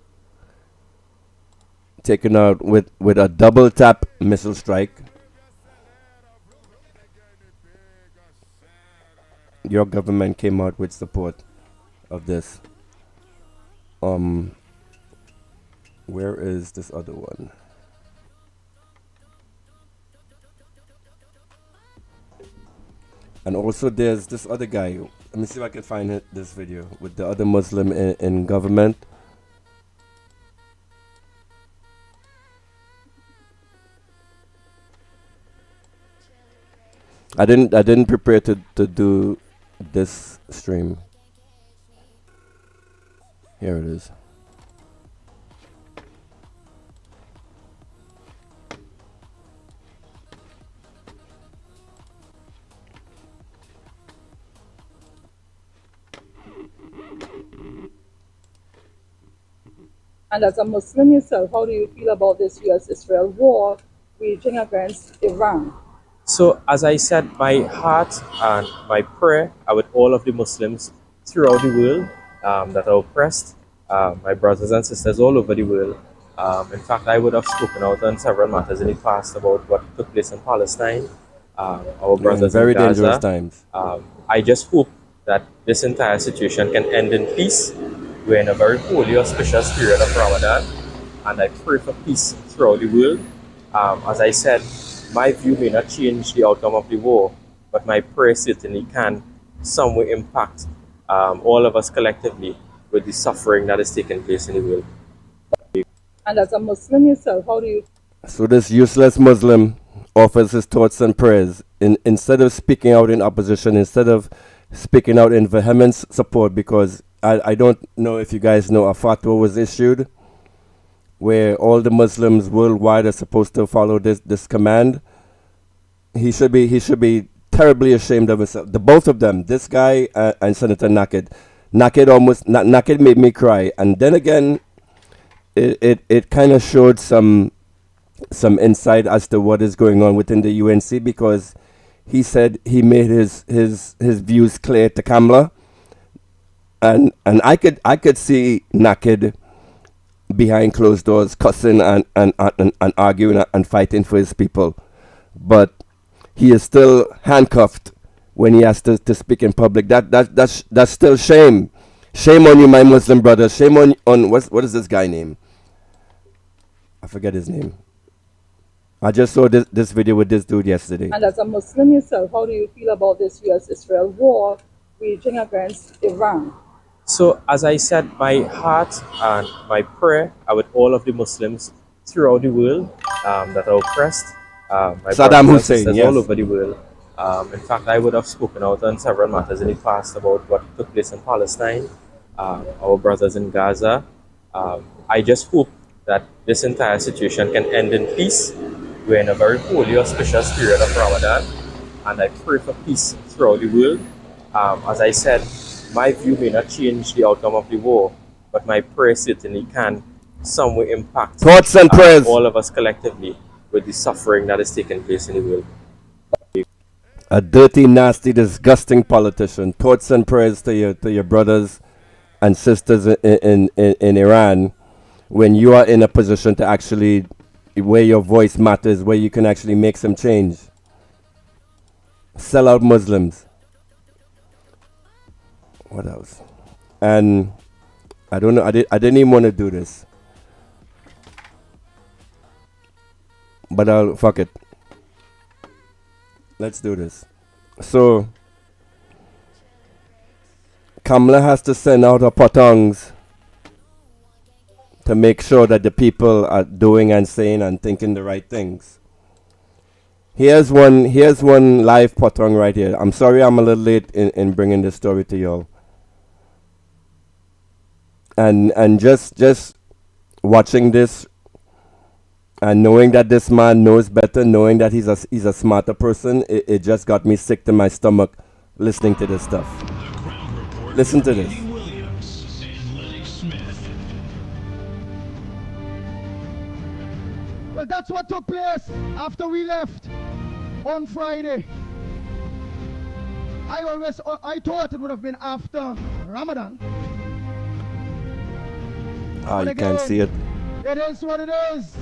taken out with a double tap missile strike, your government came out with support of this. Where is this other one? And also there's this other guy. Let me see if I can find this video with the other Muslim in government. I didn't prepare to do this stream. Here it is. And as a Muslim yourself, how do you feel about this US-Israel war waging against Iran? So, as I said, my heart and my prayer are with all of the Muslims throughout the world that are oppressed, my brothers and sisters all over the world. In fact, I would have spoken out on several matters in the past about what took place in Palestine, our brothers very in Gaza. dangerous times. I just hope that this entire situation can end in peace. We're in a very holy, auspicious period of Ramadan, and I pray for peace throughout the world. As I said, my view may not change the outcome of the war, but my prayer certainly can somewhat impact all of us collectively with the suffering that is taking place in the world. And as a Muslim yourself, how do you... So this useless Muslim offers his thoughts and prayers instead of speaking out in opposition, instead of speaking out in vehement support, because I don't know if you guys know, a fatwa was issued where all the Muslims worldwide are supposed to follow this command. He should be terribly ashamed of himself. The both of them, this guy and Senator Naked. Naked made me cry. And then again, it kind of showed some insight as to what is going on within the UNC, because he said he made his views clear to Kamla. And I could see Naked behind closed doors cussing and arguing and fighting for his people. But he is still handcuffed when he has to speak in public. That's still shame. Shame on you, my Muslim brothers. Shame on what is this guy name? I forget his name. I just saw this video with this dude yesterday. And as a Muslim yourself, how do you feel about this US-Israel war waging against Iran? So, as I said, my heart and my prayer are with all of the Muslims throughout the world that are oppressed. My Saddam brothers Hussein, and sisters yes. all over the world. In fact, I would have spoken out on several matters in the past about what took place in Palestine, our brothers in Gaza. I just hope that this entire situation can end in peace. We're in a very holy, auspicious period of Ramadan, and I pray for peace throughout the world. As I said, my view may not change the outcome of the war, but my prayer certainly can somewhat impact Thoughts and prayers. all of us collectively with the suffering that is taking place in the world. A dirty, nasty, disgusting politician. Thoughts and prayers to your brothers and sisters in Iran, when you are in a position to actually, where your voice matters, where you can actually make some change. Sell out Muslims. What else? And I don't know. I didn't even want to do this, but I'll fuck it. Let's do this. So Kamla has to send out her patongs to make sure that the people are doing and saying and thinking the right things. Here's one live patong right here. I'm sorry I'm a little late in bringing this story to y'all. And just watching this and knowing that this man knows better, knowing that he's a smarter person, it just got me sick to my stomach listening to this stuff. Listen to this. Well, that's what took place after we left on Friday. I thought it would have been after Ramadan. Ah, you can't see it. It is what it is.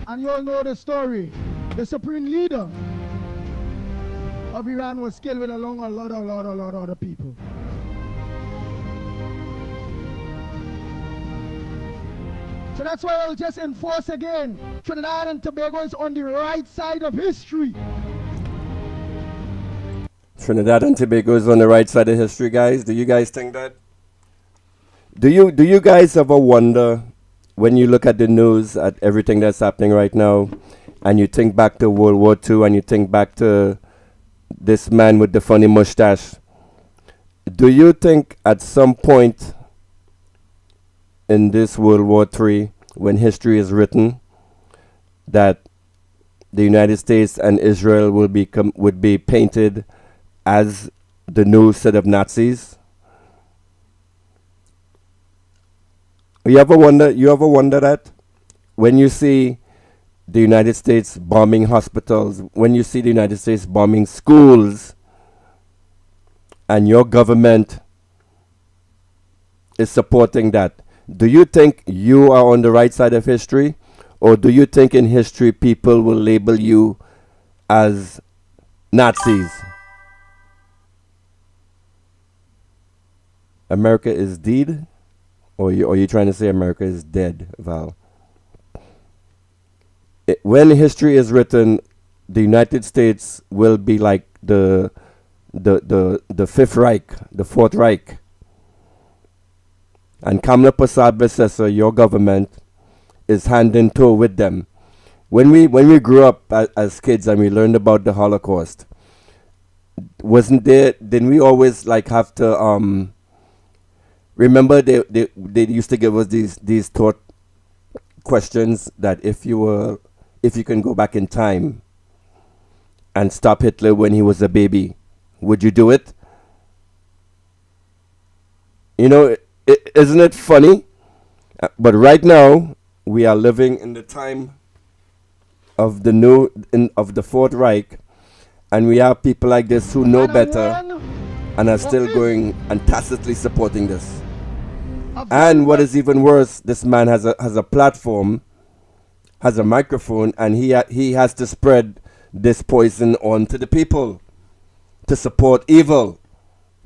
And you all know the story. The supreme leader of Iran was killed with a lot of other people. So that's why I'll just enforce again. Trinidad and Tobago is on the right side of history. Trinidad and Tobago is on the right side of history, guys. Do you guys think that? Do you guys ever wonder when you look at the news at everything that's happening right now, and you think back to World War II, and you think back to this man with the funny mustache? Do you think at some point in this World War III, when history is written, that the United States and Israel would be painted as the new set of Nazis? You ever wonder that when you see the United States bombing hospitals, when you see the United States bombing schools, and your government is supporting that, do you think you are on the right side of history? Or do you think in history people will label you as Nazis? America is dead? Or are you trying to say America is dead, Val? When history is written, the United States will be like the Fifth Reich, the Fourth Reich. And Kamla, persad, Bissessar, your government is hand in toe with them. When we grew up as kids and we learned about the Holocaust, didn't we always like have to remember they used to give us these thought questions that if you can go back in time and stop Hitler when he was a baby, would you do it? You know, isn't it funny? But right now we are living in the time of the Fourth Reich, and we have people like this who know better and are still going and tacitly supporting this. And what is even worse, this man has a platform, has a microphone, and he has to spread this poison onto the people to support evil,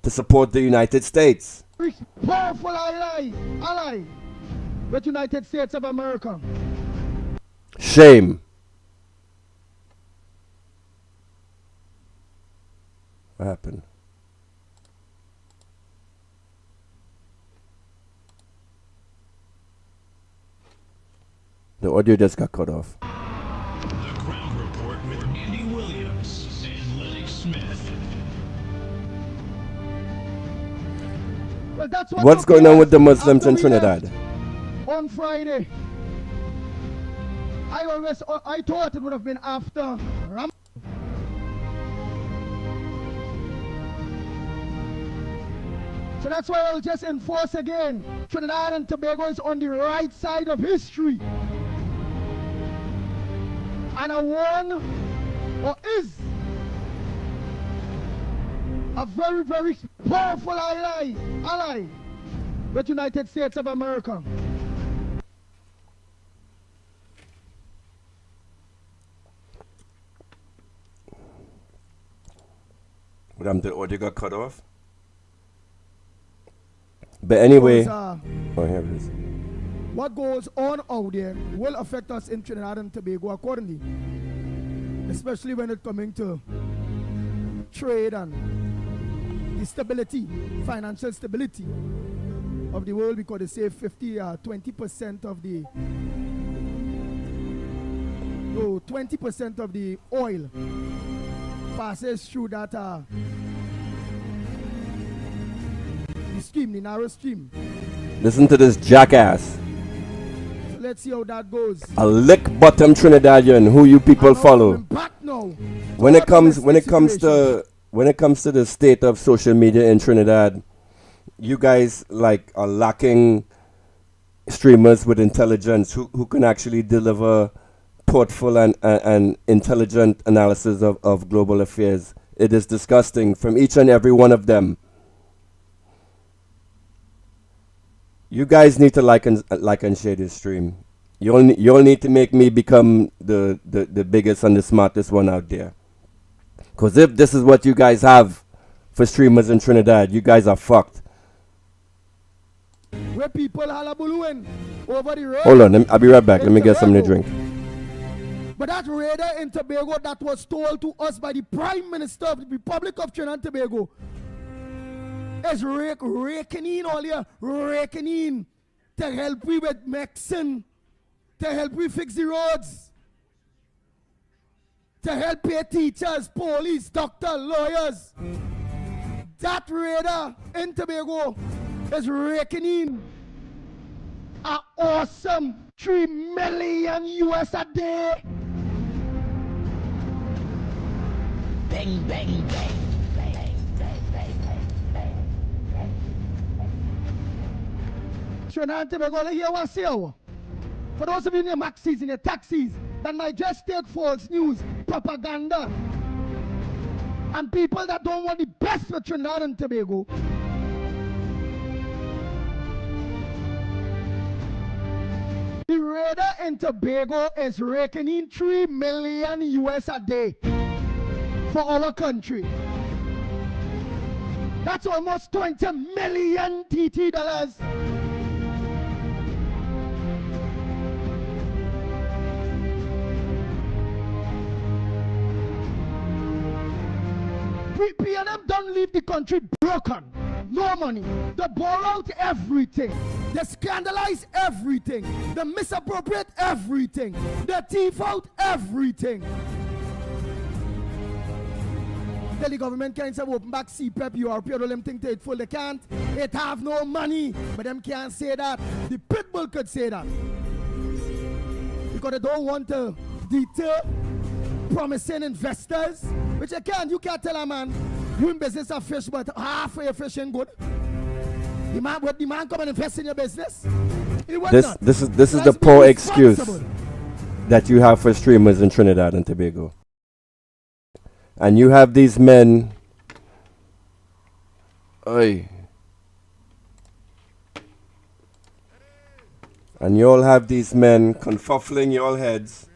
to support the United States. Powerful ally with United States of America. Shame. What happened? The audio just got cut off. The Ground Report with Andy Williams and Lennox Smith. Well, that's What's going on with the Muslims in Trinidad? On Friday, I thought it would have been after Ram. So that's why I'll just enforce again. Trinidad and Tobago is on the right side of history. And I won, or is, a very, very powerful ally with United States of America. The audio got cut off? But anyway, because, here it is. What goes on out there will affect us in Trinidad and Tobago accordingly, especially when it's coming to trade and the stability, financial stability of the world, because they say 20% of the 20% of the oil passes through that the stream, the narrow stream. Listen to this jackass. So let's see how that goes. A lick bottom Trinidadian who you people follow. When it comes to the state of social media in Trinidad, you guys like are lacking streamers with intelligence who can actually deliver thoughtful and intelligent analysis of global affairs. It is disgusting from each and every one of them. You guys need to like and share this stream. You all need to make me become the biggest and the smartest one out there. Because if this is what you guys have for streamers in Trinidad, you guys are fucked. Where people hullabalooing over the road. Hold on, I'll be right back. Let me get something to drink. But that raider in Tobago that was told to us by the Prime Minister of the Republic of Trinidad and Tobago is raking in all here, raking in to help we with medicine, to help we fix the roads, to help pay teachers, police, doctors, lawyers. That raider in Tobago is raking in an awesome $3 million US a day. Bang, bang, bang. Trinidad and Tobago, let hear what I say. For those of you in your maxis, in your taxis, that might just take false news, propaganda, and people that don't want the best for Trinidad and Tobago. The raider in Tobago is raking in $3 million US a day for our country. That's almost 20 million TT dollars. PNM don't leave the country broken. No money. They borrow out everything. They scandalize everything. They misappropriate everything. They thief out everything. Tell the government can't say open back CPEP, Europe, them think it full. They can't. It have no money. But them can't say that. The pitbull could say that. Because they don't want to deter promising investors. Which you can't tell a man, you in business of fish, but half of your fish ain't good. The man come and invest in your business. This is the poor excuse that you have for streamers in Trinidad and Tobago. And you have these men, and you all have these men confuffling your heads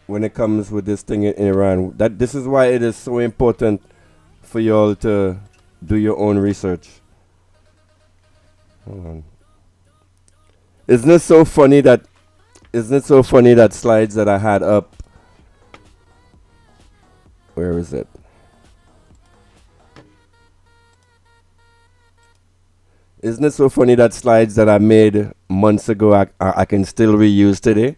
when it comes with this thing in Iran. This is why it is so important for you all to do your own research. Hold on. Isn't it so funny that slides that I had up? Where is it? Isn't it so funny that slides that I made months ago I can still reuse today?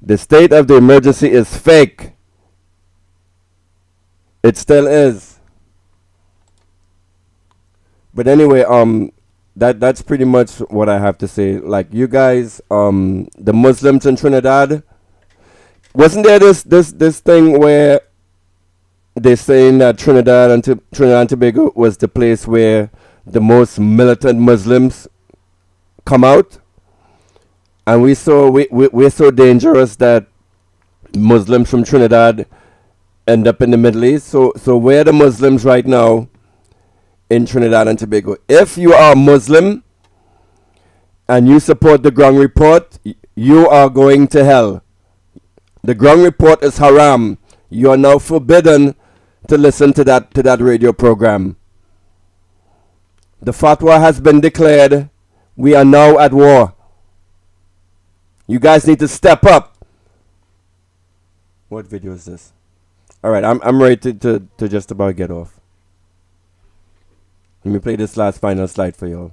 The state of the emergency is fake. It still is. But anyway, that's pretty much what I have to say. Like, you guys, the Muslims in Trinidad, wasn't there this thing where they're saying that Trinidad and Tobago was the place where the most militant Muslims come out? And we're so dangerous that Muslims from Trinidad end up in the Middle East. So where are the Muslims right now in Trinidad and Tobago? If you are a Muslim and you support the Ground Report, you are going to hell. The Ground Report is haram. You are now forbidden to listen to that radio program. The fatwa has been declared. We are now at war. You guys need to step up. What video is this? All right, I'm ready to just about get off. Let me play this last final slide for y'all.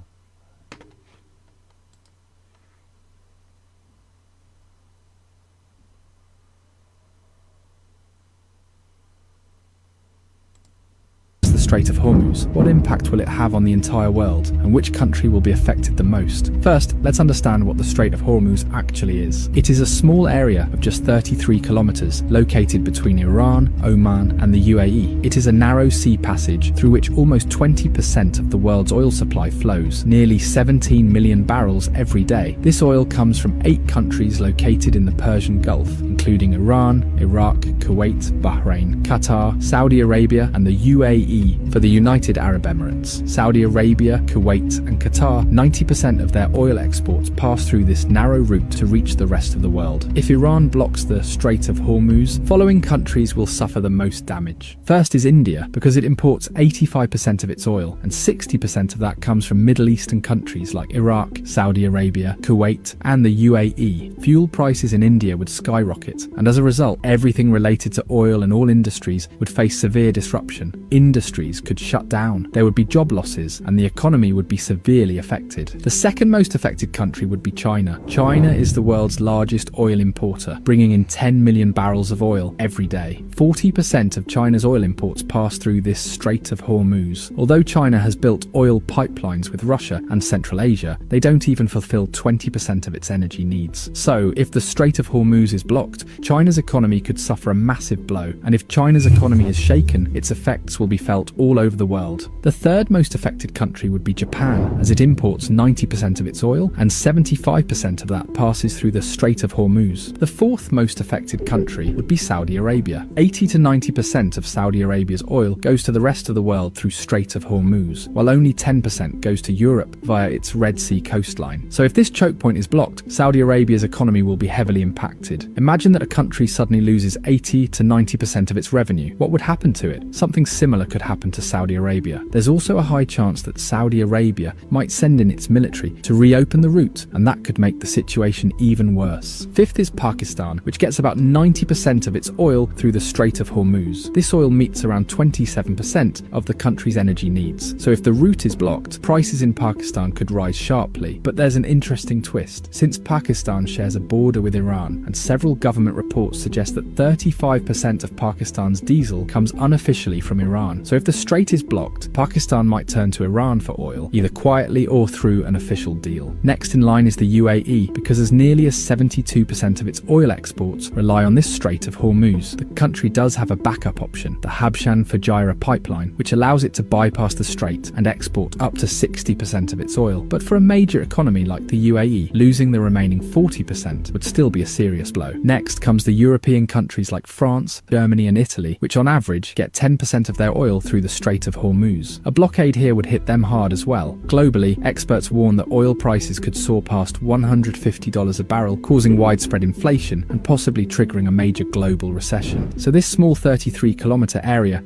Strait of Hormuz. What impact will it have on the entire world, and which country will be affected the most? First, let's understand what the Strait of Hormuz actually is. It is a small area of just 33 kilometers located between Iran, Oman and the UAE. It is a narrow sea passage through which almost 20% of the world's oil supply flows, nearly 17 million barrels every day. This oil comes from 8 countries located in the Persian Gulf, including including Iran, Iraq, Kuwait, Bahrain, Qatar, Saudi Arabia, and the UAE for the United Arab Emirates. Saudi Arabia, Kuwait, and Qatar, 90% of their oil exports pass through this narrow route to reach the rest of the world. If Iran blocks the Strait of Hormuz, following countries will suffer the most damage. First is India, because it imports 85% of its oil, and 60% of that comes from Middle Eastern countries like Iraq, Saudi Arabia, Kuwait, and the UAE. Fuel prices in India would skyrocket, and as a result, everything related to oil and all industries would face severe disruption. Industries could shut down, there would be job losses, and the economy would be severely affected. The second most affected country would be China. China is the world's largest oil importer, bringing in 10 million barrels of oil every day. 40% of China's oil imports pass through this Strait of Hormuz. Although China has built oil pipelines with Russia and Central Asia, they don't even fulfill 20% of its energy needs. So, if the Strait of Hormuz is blocked, China's economy could suffer a massive blow, and if China's economy is shaken, its effects will be felt all over the world. The third most affected country would be Japan, as it imports 90% of its oil, and 75% of that passes through the Strait of Hormuz. The fourth most affected country would be Saudi Arabia. 80 to 90% of Saudi Arabia's oil goes to the rest of the world through Strait of Hormuz, while only 10% goes to Europe via its Red Sea coastline. So if this choke point is blocked, Saudi Arabia's economy will be heavily impacted. Imagine that a country suddenly loses 80 to 90% of its revenue. What would happen to it? Something similar could happen to Saudi Arabia. There's also a high chance that Saudi Arabia might send in its military to reopen the route, and that could make the situation even worse. Fifth is Pakistan, which gets about 90% of its oil through the Strait of Hormuz. This oil meets around 27% of the country's energy needs. So if the route is blocked, prices in Pakistan could rise sharply. But there's an interesting twist. Since Pakistan shares a border with Iran, and several government reports suggest that 35% of Pakistan's diesel comes unofficially from Iran. So if the strait is blocked, Pakistan might turn to Iran for oil, either quietly or through an official deal. Next in line is the UAE, because as nearly as 72% of its oil exports rely on this Strait of Hormuz. The country does have a backup option, the Habshan-Fujairah pipeline, which allows it to bypass the strait and export up to 60% of its oil. But for a major economy like the UAE, losing the remaining 40% would still be a serious blow. Next comes the European countries like France, Germany and Italy, which on average get 10% of their oil through the Strait of Hormuz. A blockade here would hit them hard as well. Globally, experts warn that oil prices could soar past $150 a barrel, causing widespread inflation and possibly triggering a major global recession. So this small 33-kilometer area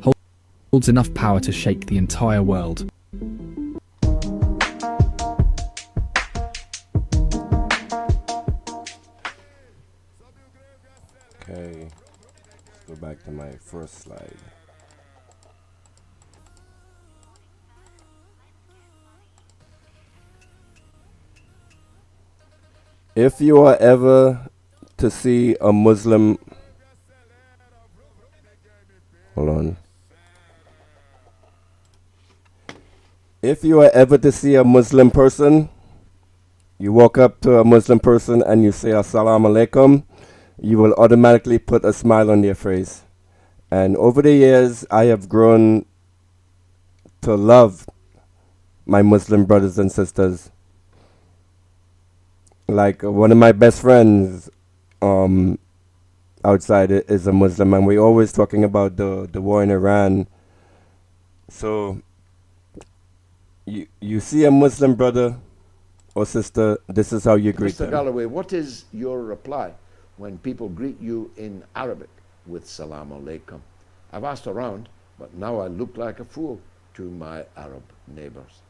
holds enough power to shake the entire world. Okay, let's go back to my first slide. If you are ever to see a Muslim, hold on. If you are ever to see a Muslim person, you walk up to a Muslim person and you say Assalamu alaikum, you will automatically put a smile on their face. And over the years, I have grown to love my Muslim brothers and sisters. Like one of my best friends outside is a Muslim, and we're always talking about the war in Iran. So you see a Muslim brother or sister, this is how you greet Mr. them. Galloway, what is your reply when people greet you in Arabic with Salam Alaikum? I've asked around, but now I look like a fool to my Arab neighbors.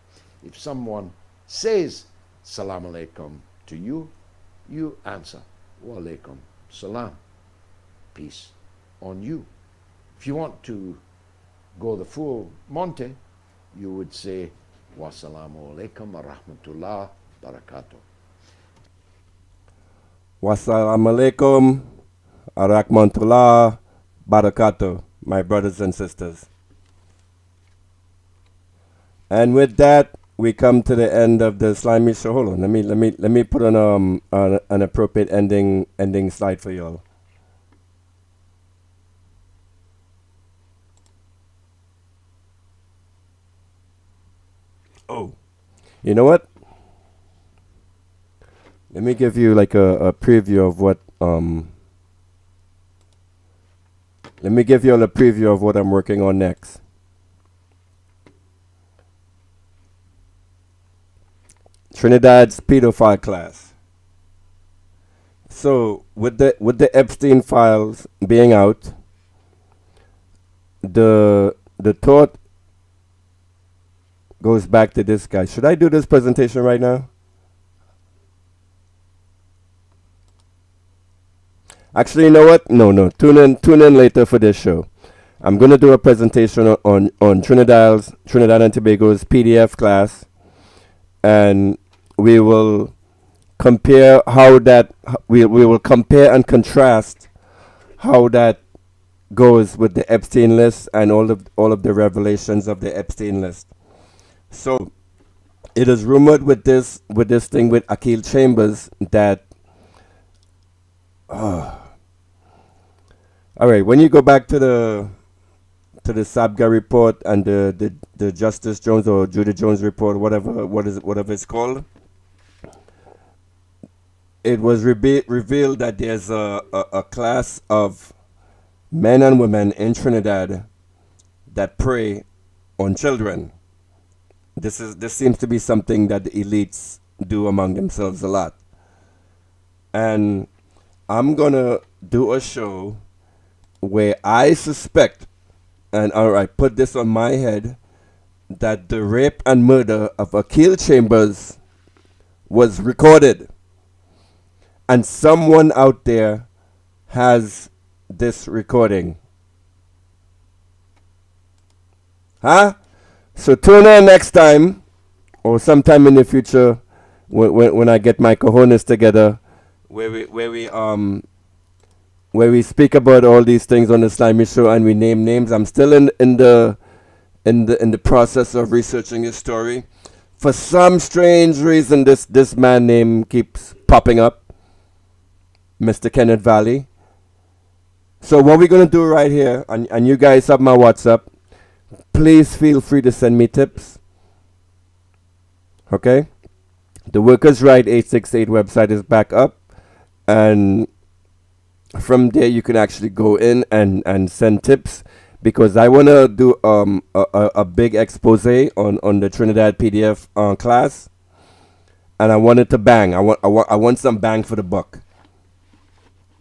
If someone says Salam Alaikum to you, you answer Wa Alaikum Salam, peace on you. If you want to go the full Monte, you would say Wassalamu alaikum wa rahmatullah barakatuh. Wassalamu alaikum wa rahmatullah barakatuh, my brothers and sisters. And with that, we come to the end of the Slimy Show. Hold on, let me put on an appropriate ending slide for y'all. Oh, you know what? Let me give you like a preview of what Let me give you all a preview of what I'm working on next. Trinidad's pedophile class. So with the Epstein files being out, the thought goes back to this guy. Should I do this presentation right now? Actually, you know what? No. Tune in later for this show. I'm gonna do a presentation on Trinidad and Tobago's PDF class, and we will compare how that we will compare and contrast how that goes with the Epstein list and all of the revelations of the Epstein list. So it is rumored with this thing with Akil Chambers that all right, when you go back to the Sabga report and the Justice Jones or Judy Jones report, whatever it's called, it was revealed that there's a class of men and women in Trinidad that prey on children. This seems to be something that the elites do among themselves a lot. And I'm gonna do a show where I suspect, and I put this on my head, that the rape and murder of Akil Chambers was recorded. And someone out there has this recording. Huh? So tune in next time, or sometime in the future, when I get my cojones together, where we speak about all these things on the Slimy Show and we name names. I'm still in the process of researching his story. For some strange reason, this man name keeps popping up. Mr. Kenneth Valley. So what we're going to do right here, and you guys have my WhatsApp, please feel free to send me tips. Okay? The Workers' Right 868 website is back up, and from there you can actually go in and send tips, because I want to do a big expose on the Trinidad PDF class, and I want it to bang. I want some bang for the buck.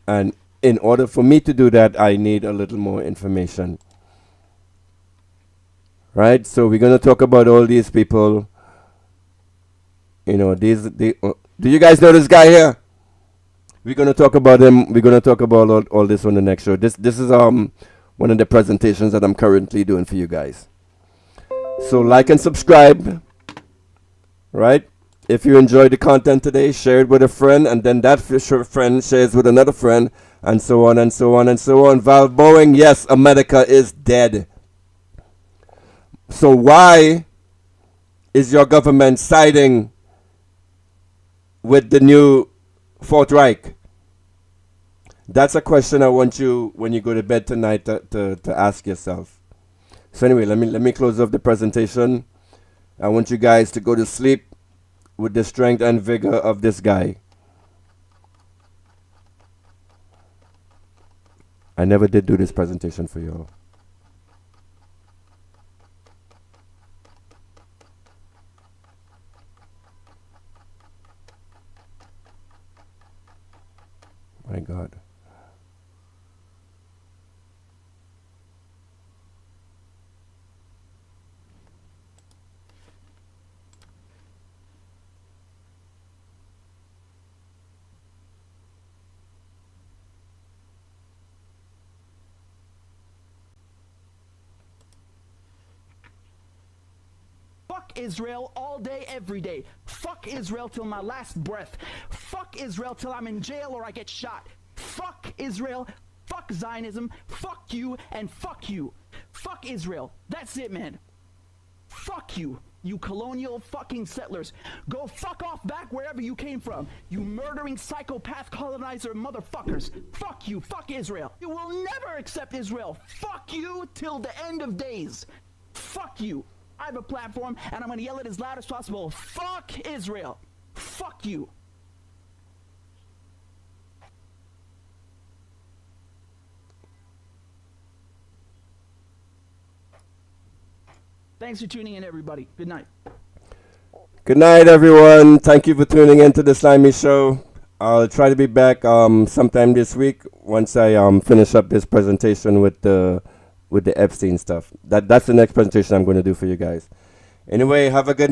And in order for me to do that, I need a little more information. Right? So we're going to talk about all these people. You know, do you guys know this guy here? We're going to talk about him. We're going to talk about all this on the next show. This is one of the presentations that I'm currently doing for you guys. So like and subscribe. Right? If you enjoyed the content today, share it with a friend, and then that friend shares with another friend, and so on and so on and so on. Val Boeing, yes, America is dead. So why is your government siding with the new Fourth Reich? That's a question I want you, when you go to bed tonight, to ask yourself. So anyway, let me close off the presentation. I want you guys to go to sleep with the strength and vigor of this guy. I never did do this presentation for you all. My God. Fuck Israel all day, every day. Fuck Israel till my last breath. Fuck Israel till I'm in jail or I get shot. Fuck Israel. Fuck Zionism. Fuck you and fuck you. Fuck Israel. That's it, man. Fuck you, you colonial fucking settlers. Go fuck off back wherever you came from. You murdering psychopath colonizer motherfuckers. Fuck you. Fuck Israel. You will never accept Israel. Fuck you till the end of days. Fuck you. I have a platform, and I'm going to yell it as loud as possible. Fuck Israel. Fuck you. Thanks for tuning in, everybody. Good night. Good night, everyone. Thank you for tuning in to the Slimy Show. I'll try to be back sometime this week once I finish up this presentation with the Epstein stuff. That's the next presentation I'm going to do for you guys. Anyway, have a good